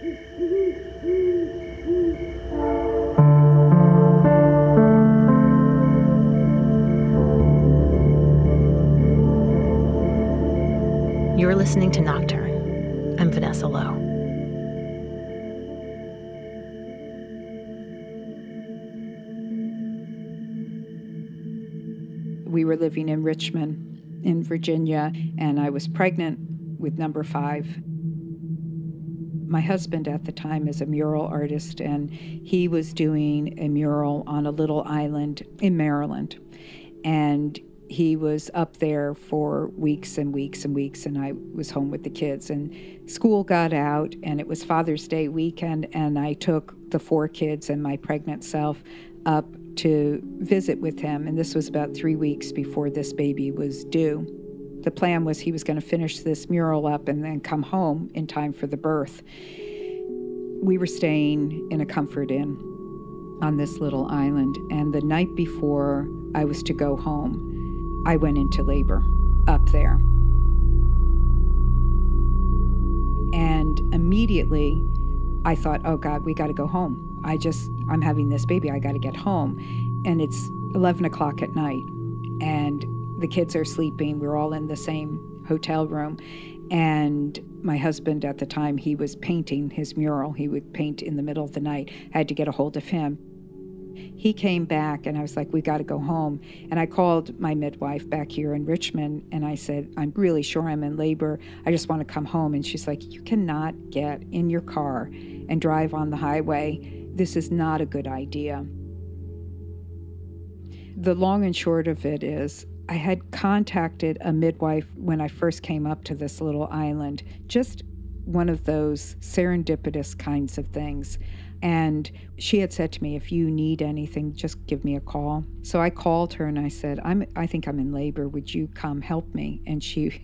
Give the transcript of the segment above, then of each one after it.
You're listening to Nocturne. I'm Vanessa Lowe. We were living in Richmond, in Virginia, and I was pregnant with number 5. My husband at the time is a mural artist, and he was doing a mural on a little island in Maryland. And he was up there for weeks and weeks and weeks, and I was home with the kids. And school got out, and it was Father's Day weekend, and I took the 4 kids and my pregnant self up to visit with him, and this was about 3 weeks before this baby was due. The plan was he was going to finish this mural up and then come home in time for the birth. We were staying in a Comfort Inn on this little island, and the night before I was to go home, I went into labor up there. And immediately I thought, oh God, we got to go home. I'm having this baby, I got to get home. And it's 11 o'clock at night, and the kids are sleeping. We're all in the same hotel room. And my husband at the time, he was painting his mural. He would paint in the middle of the night. I had to get a hold of him. He came back, and I was like, we got to go home. And I called my midwife back here in Richmond, and I said, I'm really sure I'm in labor. I just want to come home. And she's like, you cannot get in your car and drive on the highway. This is not a good idea. The long and short of it is, I had contacted a midwife when I first came up to this little island, just one of those serendipitous kinds of things. And she had said to me, if you need anything, just give me a call. So I called her and I said, I think I'm in labor. Would you come help me? And she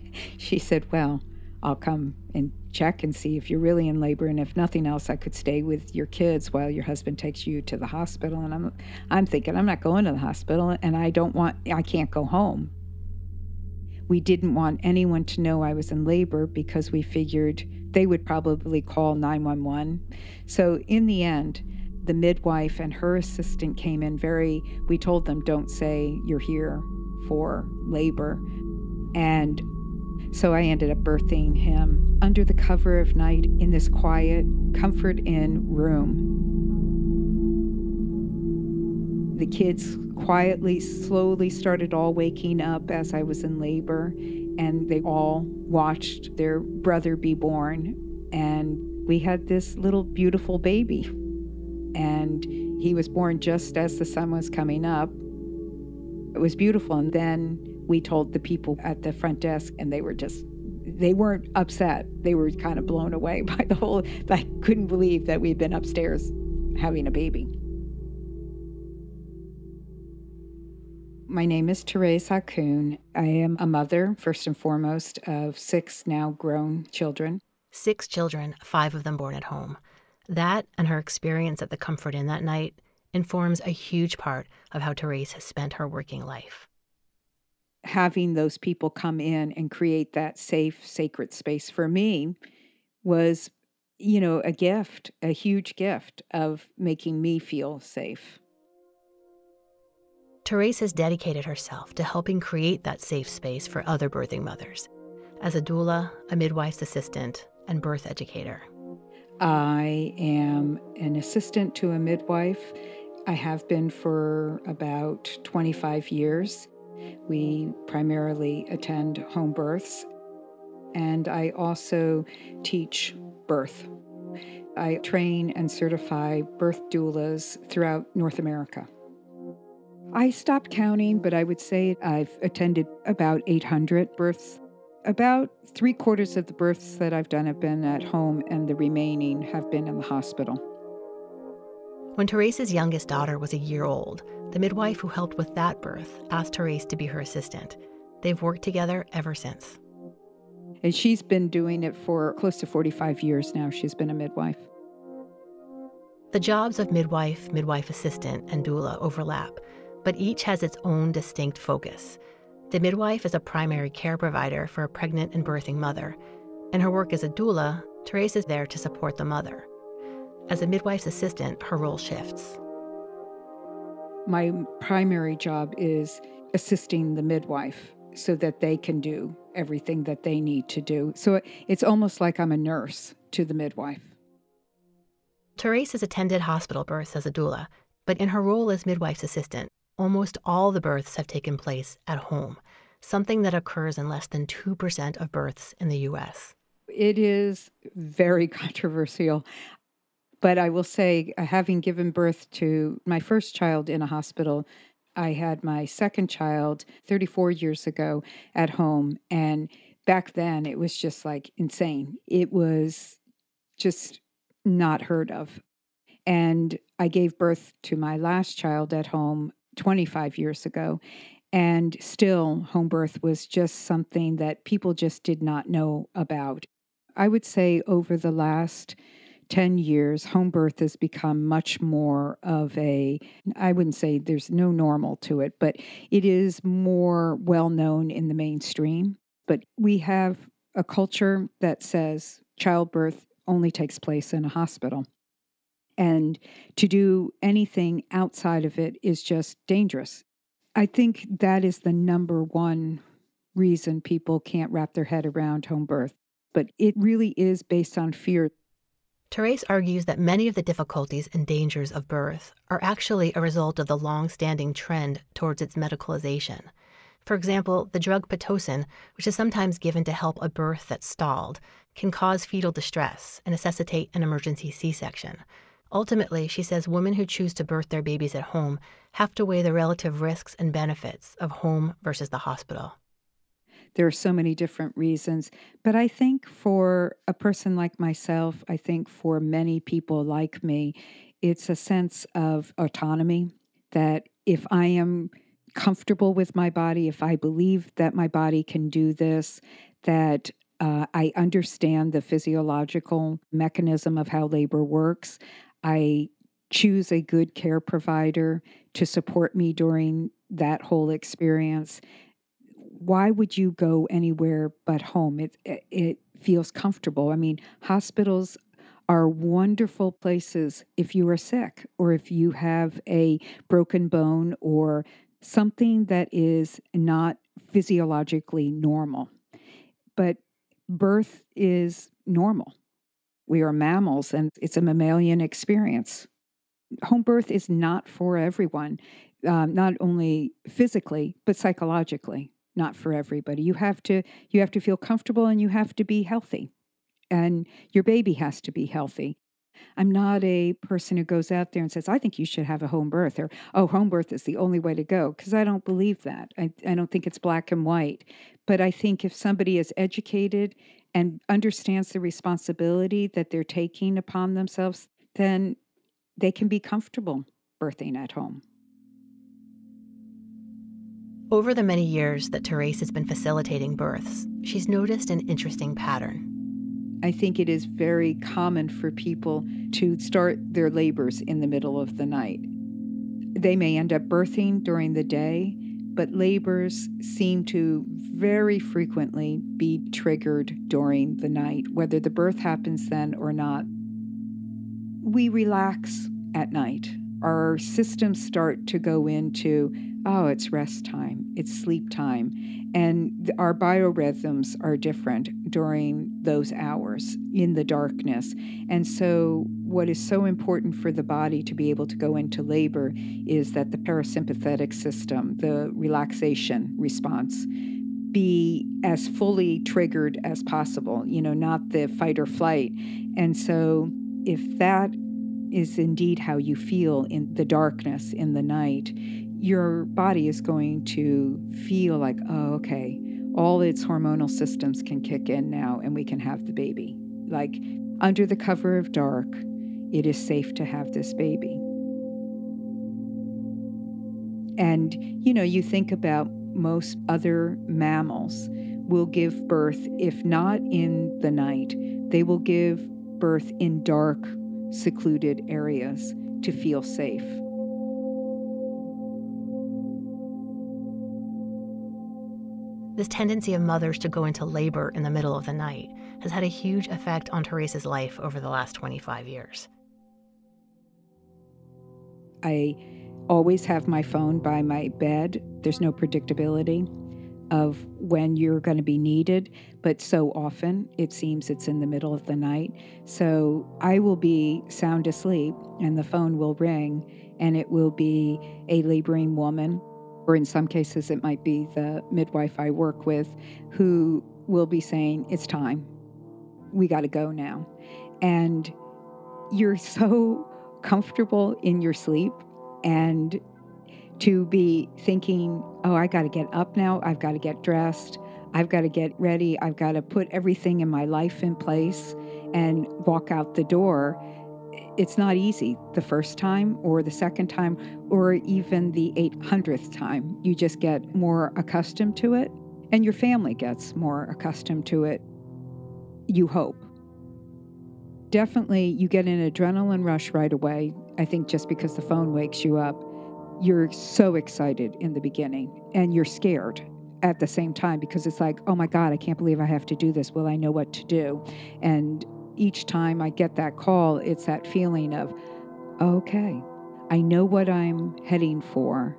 said, well, I'll come and check and see if you're really in labor, and if nothing else, I could stay with your kids while your husband takes you to the hospital. And I'm thinking, I'm not going to the hospital, and I can't go home. We didn't want anyone to know I was in labor because we figured they would probably call 911. So in the end, the midwife and her assistant came in we told them, don't say you're here for labor. And so I ended up birthing him under the cover of night in this quiet Comfort Inn room. The kids quietly, slowly started all waking up as I was in labor, and they all watched their brother be born. And we had this little beautiful baby. And he was born just as the sun was coming up. It was beautiful. And then we told the people at the front desk, and they weren't upset. They were kind of blown away by I couldn't believe that we'd been upstairs having a baby. My name is Therese Hakoun. I am a mother, first and foremost, of 6 now grown children. 6 children, 5 of them born at home. That and her experience at the Comfort Inn that night informs a huge part of how Therese has spent her working life. Having those people come in and create that safe, sacred space for me was, a gift, a huge gift of making me feel safe. Therese has dedicated herself to helping create that safe space for other birthing mothers as a doula, a midwife's assistant, and birth educator. I am an assistant to a midwife. I have been for about 25 years. We primarily attend home births, and I also teach birth. I train and certify birth doulas throughout North America. I stopped counting, but I would say I've attended about 800 births. About 3/4 of the births that I've done have been at home, and the remaining have been in the hospital. When Therese's youngest daughter was a year old, the midwife who helped with that birth asked Therese to be her assistant. They've worked together ever since. And she's been doing it for close to 45 years now. She's been a midwife. The jobs of midwife, midwife assistant, and doula overlap, but each has its own distinct focus. The midwife is a primary care provider for a pregnant and birthing mother. In her work as a doula, Therese is there to support the mother. As a midwife's assistant, her role shifts. My primary job is assisting the midwife so that they can do everything that they need to do. So it's almost like I'm a nurse to the midwife. Therese has attended hospital births as a doula, but in her role as midwife's assistant, almost all the births have taken place at home, something that occurs in less than 2% of births in the U.S. It is very controversial. But I will say, having given birth to my first child in a hospital, I had my second child 34 years ago at home. And back then, it was just like insane. It was just not heard of. And I gave birth to my last child at home 25 years ago. And still, home birth was just something that people just did not know about. I would say over the last 10 years, home birth has become much more of I wouldn't say there's no normal to it, but it is more well known in the mainstream. But we have a culture that says childbirth only takes place in a hospital. And to do anything outside of it is just dangerous. I think that is the number one reason people can't wrap their head around home birth. But it really is based on fear. Therese argues that many of the difficulties and dangers of birth are actually a result of the long-standing trend towards its medicalization. For example, the drug Pitocin, which is sometimes given to help a birth that's stalled, can cause fetal distress and necessitate an emergency C-section. Ultimately, she says women who choose to birth their babies at home have to weigh the relative risks and benefits of home versus the hospital. There are so many different reasons. But I think for a person like myself, I think for many people like me, it's a sense of autonomy that if I am comfortable with my body, if I believe that my body can do this, that I understand the physiological mechanism of how labor works, I choose a good care provider to support me during that whole experience. Why would you go anywhere but home? It feels comfortable. I mean, hospitals are wonderful places if you are sick or if you have a broken bone or something that is not physiologically normal. But birth is normal. We are mammals and it's a mammalian experience. Home birth is not for everyone, not only physically, but psychologically. Not for everybody. You have to feel comfortable and you have to be healthy. And your baby has to be healthy. I'm not a person who goes out there and says, I think you should have a home birth or, oh, home birth is the only way to go, because I don't believe that. I don't think it's black and white. But I think if somebody is educated and understands the responsibility that they're taking upon themselves, then they can be comfortable birthing at home. Over the many years that Therese has been facilitating births, she's noticed an interesting pattern. I think it is very common for people to start their labors in the middle of the night. They may end up birthing during the day, but labors seem to very frequently be triggered during the night, whether the birth happens then or not. We relax at night. Our systems start to go into, oh, it's rest time, it's sleep time. And our biorhythms are different during those hours in the darkness. And so what is so important for the body to be able to go into labor is that the parasympathetic system, the relaxation response, be as fully triggered as possible, not the fight or flight. And so if that is indeed how you feel in the darkness, in the night, your body is going to feel like, oh, okay, all its hormonal systems can kick in now and we can have the baby. Like, under the cover of dark, it is safe to have this baby. And, you think about most other mammals will give birth, if not in the night, they will give birth in dark, secluded areas to feel safe. This tendency of mothers to go into labor in the middle of the night has had a huge effect on Therese's life over the last 25 years. I always have my phone by my bed. There's no predictability of when you're going to be needed, but so often it seems it's in the middle of the night. So I will be sound asleep and the phone will ring, and it will be a laboring woman, or in some cases it might be the midwife I work with, who will be saying, "It's time. We got to go now." And you're so comfortable in your sleep, and to be thinking, "Oh, I got to get up now. I've got to get dressed. I've got to get ready. I've got to put everything in my life in place and walk out the door." It's not easy the first time or the second time or even the 800th time. You just get more accustomed to it, and your family gets more accustomed to it, you hope. Definitely, you get an adrenaline rush right away. I think just because the phone wakes you up, you're so excited in the beginning, and you're scared at the same time because it's like, "Oh my God, I can't believe I have to do this. Will I know what to do?" And each time I get that call, it's that feeling of, okay, I know what I'm heading for.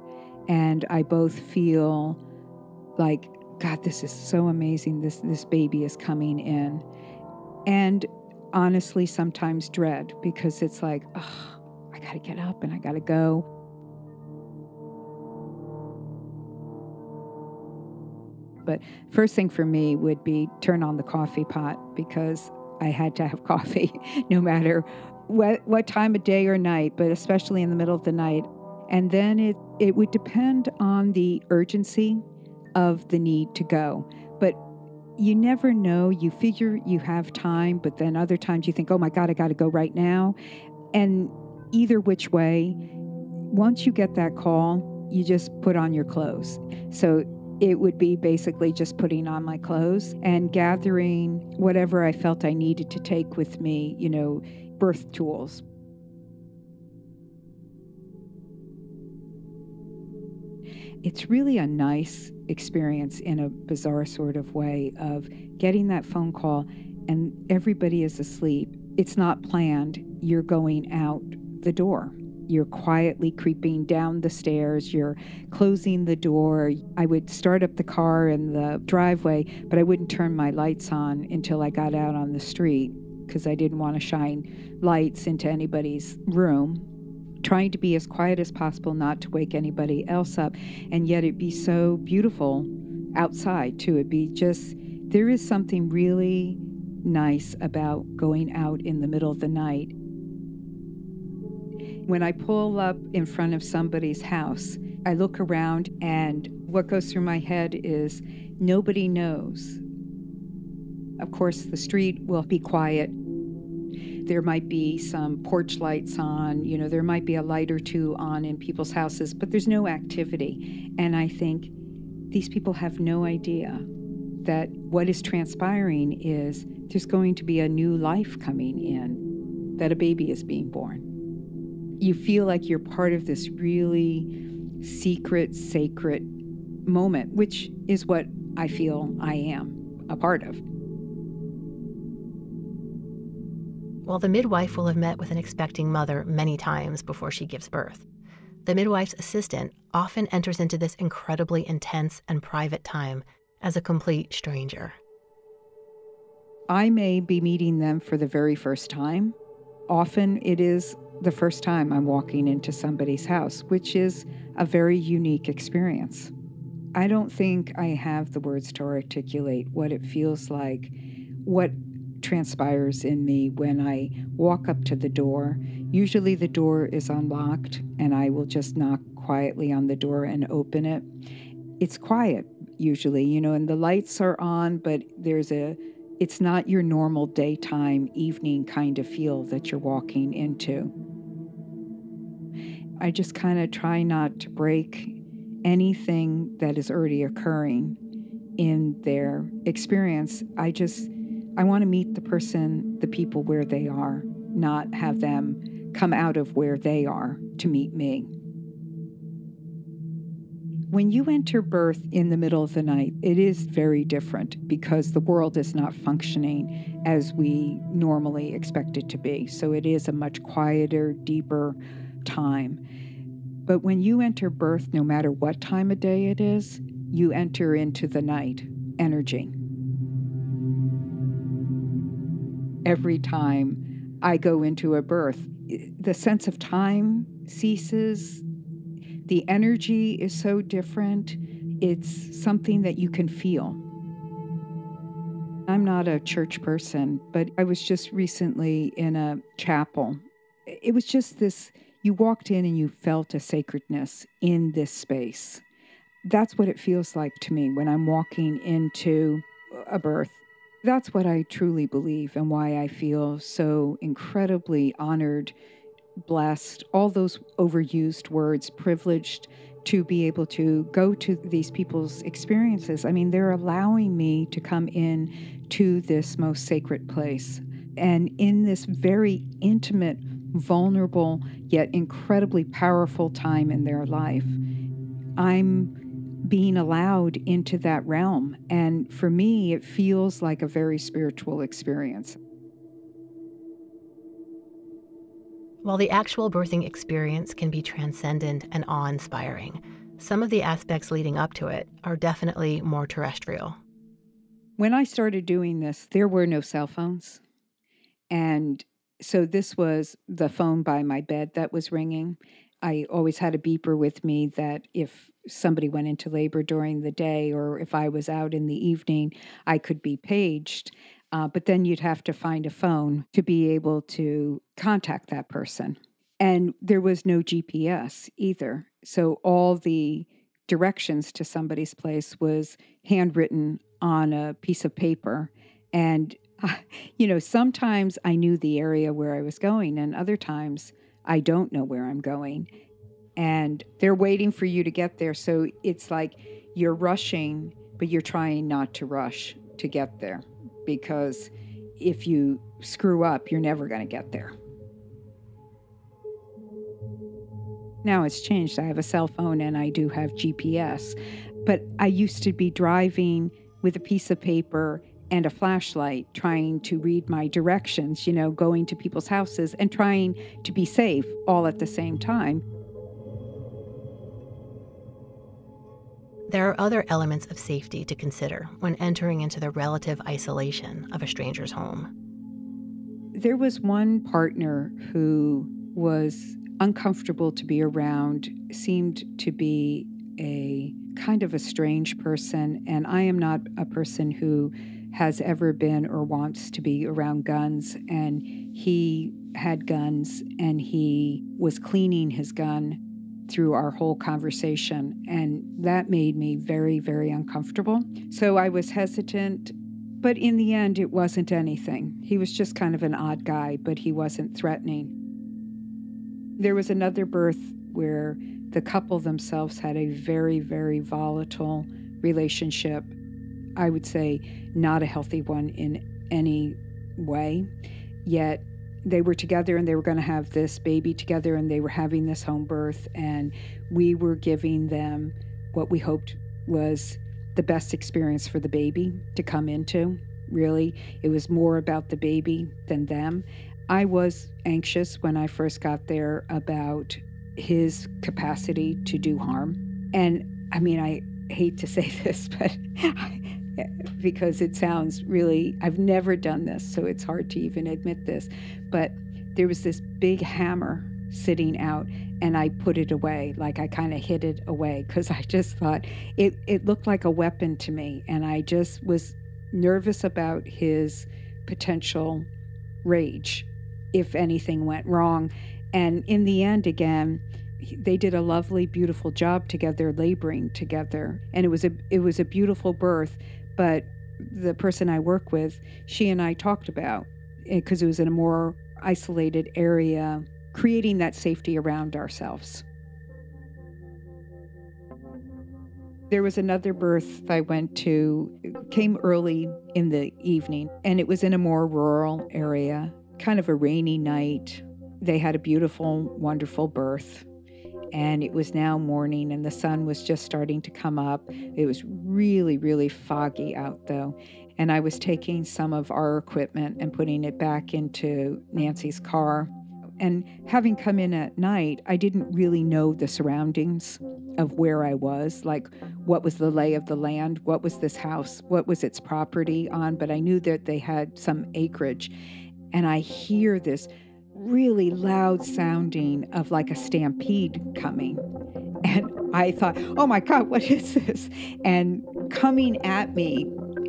And I both feel like, God, this is so amazing. This baby is coming in. And honestly, sometimes dread, because it's like, oh, I got to get up and I got to go. But first thing for me would be turn on the coffee pot, because I had to have coffee no matter what time of day or night, but especially in the middle of the night. And then it would depend on the urgency of the need to go. But you never know. You figure you have time, but then other times you think, "Oh my God, I got to go right now." And either which way, once you get that call, you just put on your clothes. So it would be basically just putting on my clothes and gathering whatever I felt I needed to take with me, birth tools. It's really a nice experience in a bizarre sort of way of getting that phone call and everybody is asleep. It's not planned. You're going out the door. You're quietly creeping down the stairs. You're closing the door. I would start up the car in the driveway, but I wouldn't turn my lights on until I got out on the street because I didn't want to shine lights into anybody's room. Trying to be as quiet as possible, not to wake anybody else up. And yet it'd be so beautiful outside, too. It'd be just, there is something really nice about going out in the middle of the night. When I pull up in front of somebody's house, I look around and what goes through my head is nobody knows. Of course, the street will be quiet. There might be some porch lights on, there might be a light or two on in people's houses, but there's no activity. And I think these people have no idea that what is transpiring is there's going to be a new life coming in, that a baby is being born. You feel like you're part of this really secret, sacred moment, which is what I feel I am a part of. While the midwife will have met with an expecting mother many times before she gives birth, the midwife's assistant often enters into this incredibly intense and private time as a complete stranger. I may be meeting them for the very first time. Often it is the first time I'm walking into somebody's house, which is a very unique experience. I don't think I have the words to articulate what it feels like, what transpires in me when I walk up to the door. Usually the door is unlocked and I will just knock quietly on the door and open it. It's quiet usually, and the lights are on, but it's not your normal daytime, evening kind of feel that you're walking into. I just kind of try not to break anything that is already occurring in their experience. I want to meet the people where they are, not have them come out of where they are to meet me. When you enter birth in the middle of the night, it is very different because the world is not functioning as we normally expect it to be. So it is a much quieter, deeper time. But when you enter birth, no matter what time of day it is, you enter into the night energy. Every time I go into a birth, the sense of time ceases. The energy is so different. It's something that you can feel. I'm not a church person, but I was just recently in a chapel. It was just this, you walked in and you felt a sacredness in this space. That's what it feels like to me when I'm walking into a birth. That's what I truly believe and why I feel so incredibly honored, blessed, all those overused words, privileged to be able to go to these people's experiences. I mean, they're allowing me to come in to this most sacred place. And in this very intimate, vulnerable, yet incredibly powerful time in their life, I'm being allowed into that realm. And for me, it feels like a very spiritual experience. While the actual birthing experience can be transcendent and awe-inspiring, some of the aspects leading up to it are definitely more terrestrial. When I started doing this, there were no cell phones. And so this was the phone by my bed that was ringing. I always had a beeper with me that if somebody went into labor during the day or if I was out in the evening, I could be paged. But then you'd have to find a phone to be able to contact that person. And there was no GPS either. So all the directions to somebody's place was handwritten on a piece of paper. And, sometimes I knew the area where I was going, and other times I don't know where I'm going. And they're waiting for you to get there. So it's like you're rushing, but you're trying not to rush to get there. Because if you screw up, you're never going to get there. Now it's changed. I have a cell phone and I do have GPS. But I used to be driving with a piece of paper and a flashlight, trying to read my directions, going to people's houses and trying to be safe all at the same time. There are other elements of safety to consider when entering into the relative isolation of a stranger's home. There was one partner who was uncomfortable to be around, seemed to be a kind of a strange person, and I am not a person who has ever been or wants to be around guns, and he had guns and he was cleaning his gun through our whole conversation, and that made me very, very uncomfortable. So I was hesitant, but in the end, it wasn't anything. He was just kind of an odd guy, but he wasn't threatening. There was another birth where the couple themselves had a very, very volatile relationship. I would say not a healthy one in any way, yet they were together and they were going to have this baby together and they were having this home birth, and we were giving them what we hoped was the best experience for the baby to come into. Really, it was more about the baby than them. I was anxious when I first got there about his capacity to do harm. And I mean, I hate to say this, but because it sounds really, I've never done this, so it's hard to even admit this, but there was this big hammer sitting out and I put it away, like I kind of hid it away because I just thought it looked like a weapon to me, and I just was nervous about his potential rage if anything went wrong. And in the end, again, they did a lovely, beautiful job together, laboring together, and it was a beautiful birth. But the person I work with, she and I talked about it because it was in a more isolated area, creating that safety around ourselves. There was another birth I went to, came early in the evening, and it was in a more rural area, kind of a rainy night. They had a beautiful, wonderful birth, and it was now morning, and the sun was just starting to come up. It was really, really foggy out, though, and I was taking some of our equipment and putting it back into Nancy's car. And having come in at night, I didn't really know the surroundings of where I was, like what was the lay of the land, what was this house, what was its property on, but I knew that they had some acreage. And I hear this really loud sounding of like a stampede coming. And I thought, oh my God, what is this? And coming at me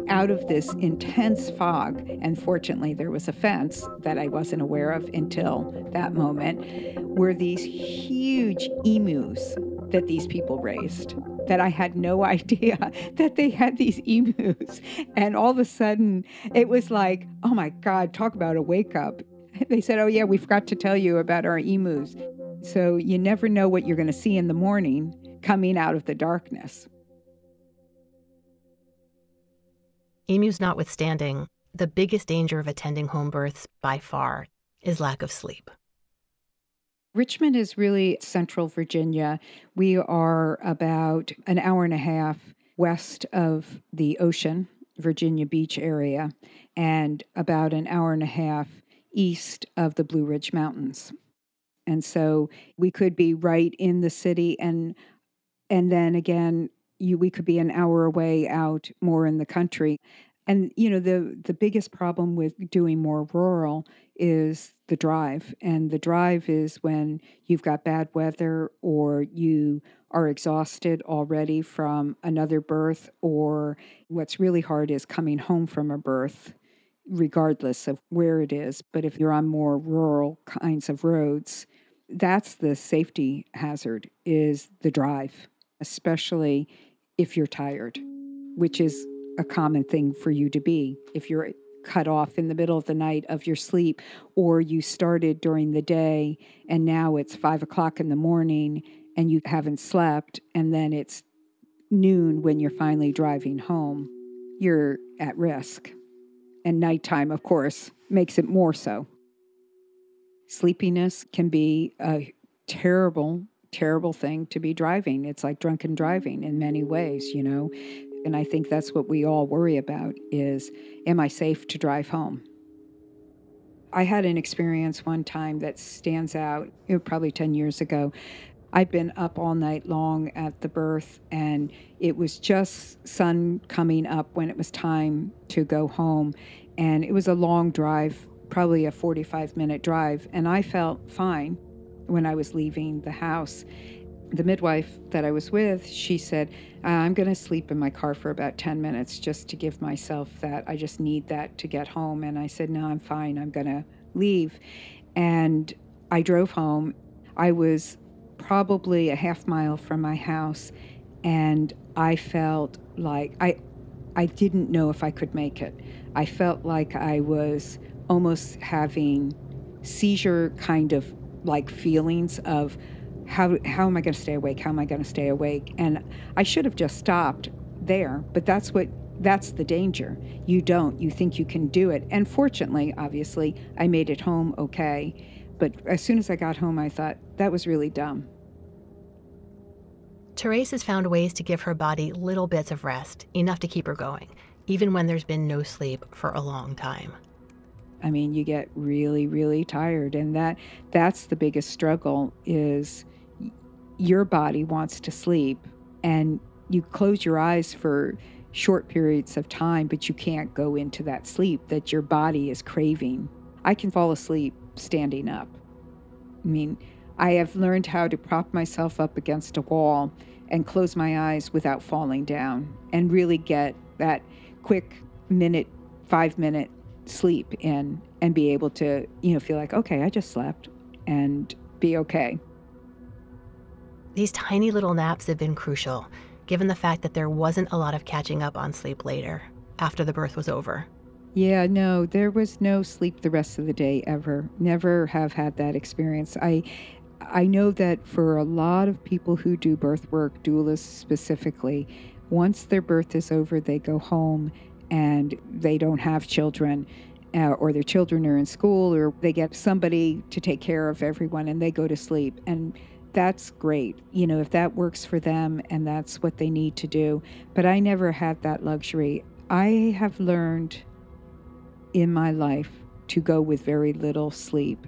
out of this intense fog, and fortunately there was a fence that I wasn't aware of until that moment, were these huge emus that these people raised, that I had no idea that they had these emus. And all of a sudden it was like, oh my God, talk about a wake up. They said, oh yeah, we forgot to tell you about our emus. So you never know what you're going to see in the morning coming out of the darkness. Emus notwithstanding, the biggest danger of attending home births by far is lack of sleep. Richmond is really central Virginia. We are about an hour and a half west of the ocean, Virginia Beach area, and about an hour and a half east of the Blue Ridge Mountains. And so we could be right in the city, and then again, we could be an hour away out more in the country. And, the biggest problem with doing more rural is the drive. And the drive is when you've got bad weather or you are exhausted already from another birth, or what's really hard is coming home from a birth, regardless of where it is. But if you're on more rural kinds of roads, that's the safety hazard, is the drive, especially if you're tired, which is a common thing for you to be. If you're cut off in the middle of the night of your sleep, or you started during the day and now it's 5 o'clock in the morning and you haven't slept, and then it's noon when you're finally driving home, you're at risk. And nighttime, of course, makes it more so. Sleepiness can be a terrible thing to be driving. It's like drunken driving in many ways, And I think that's what we all worry about is, am I safe to drive home? I had an experience one time that stands out, probably 10 years ago. I'd been up all night long at the birth, and it was just sun coming up when it was time to go home. And it was a long drive, probably a 45-minute drive, and I felt fine when I was leaving the house. The midwife that I was with, she said, I'm going to sleep in my car for about 10 minutes just to give myself that. I just need that to get home. And I said, no, I'm fine. I'm going to leave. And I drove home. I was probably a half mile from my house, and I felt like I didn't know if I could make it. I felt like I was almost having seizure kind of like feelings of how am I going to stay awake? How am I going to stay awake? And I should have just stopped there, but that's the danger. You don't. You think you can do it. And fortunately, obviously, I made it home okay. But as soon as I got home, I thought, that was really dumb. Therese has found ways to give her body little bits of rest, enough to keep her going, even when there's been no sleep for a long time. I mean, you get really, really tired. And that's the biggest struggle, is your body wants to sleep, and you close your eyes for short periods of time, but you can't go into that sleep that your body is craving. I can fall asleep standing up. I mean, I have learned how to prop myself up against a wall and close my eyes without falling down and really get that quick 5-minute sleep in and be able to, feel like, okay, I just slept, and be okay. These tiny little naps have been crucial, given the fact that there wasn't a lot of catching up on sleep later, after the birth was over. Yeah, no, there was no sleep the rest of the day ever. Never have had that experience. I know that for a lot of people who do birth work, doulas specifically, once their birth is over, they go home and they don't have children, or their children are in school, or they get somebody to take care of everyone and they go to sleep. And that's great, if that works for them and that's what they need to do. But I never had that luxury. I have learned in my life to go with very little sleep.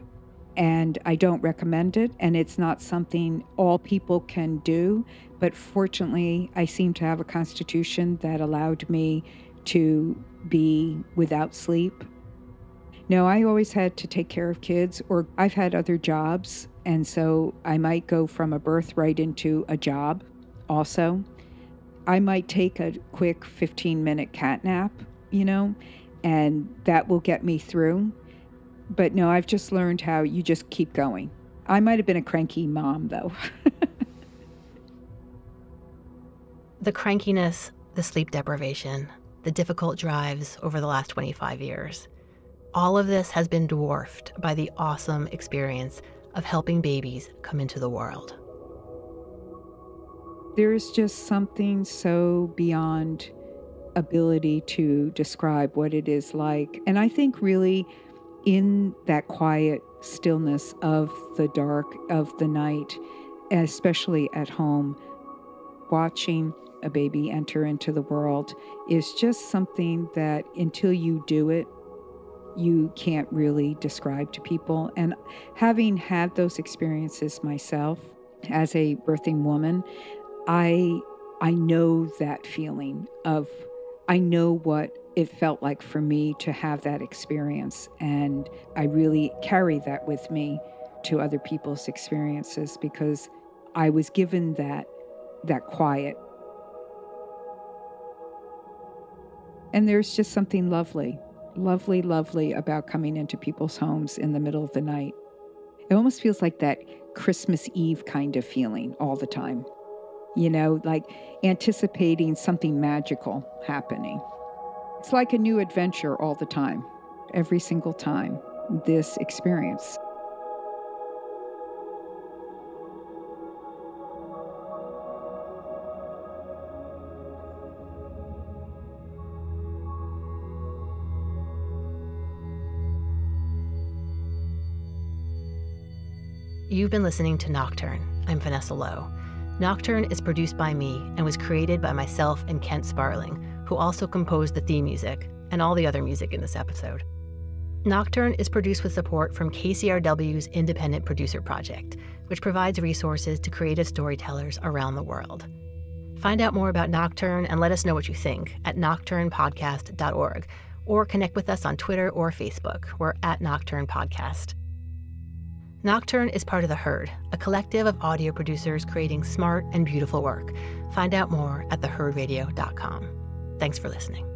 and I don't recommend it, and it's not something all people can do. But fortunately, I seem to have a constitution that allowed me to be without sleep. No, I always had to take care of kids, or I've had other jobs, and so I might go from a birth right into a job also. I might take a quick 15-minute cat nap, and that will get me through. But no, I've just learned how you just keep going. I might have been a cranky mom, though. The crankiness, the sleep deprivation, the difficult drives over the last 25 years. All of this has been dwarfed by the awesome experience of helping babies come into the world. There's just something so beyond ability to describe what it is like. And I think really in that quiet stillness of the dark of the night, especially at home, watching a baby enter into the world is just something that until you do it, you can't really describe to people. And having had those experiences myself as a birthing woman, I know that feeling of, I know what it felt like for me to have that experience. And I really carry that with me to other people's experiences because I was given that quiet. And there's just something lovely about coming into people's homes in the middle of the night. It almost feels like that Christmas Eve kind of feeling all the time. Like anticipating something magical happening. It's like a new adventure all the time, every single time, this experience. You've been listening to Nocturne. I'm Vanessa Lowe. Nocturne is produced by me and was created by myself and Kent Sparling, who also composed the theme music and all the other music in this episode. Nocturne is produced with support from KCRW's Independent Producer Project, which provides resources to creative storytellers around the world. Find out more about Nocturne and let us know what you think at nocturnepodcast.org, or connect with us on Twitter or Facebook. We're at Nocturne Podcast. Nocturne is part of The Herd, a collective of audio producers creating smart and beautiful work. Find out more at theherdradio.com. Thanks for listening.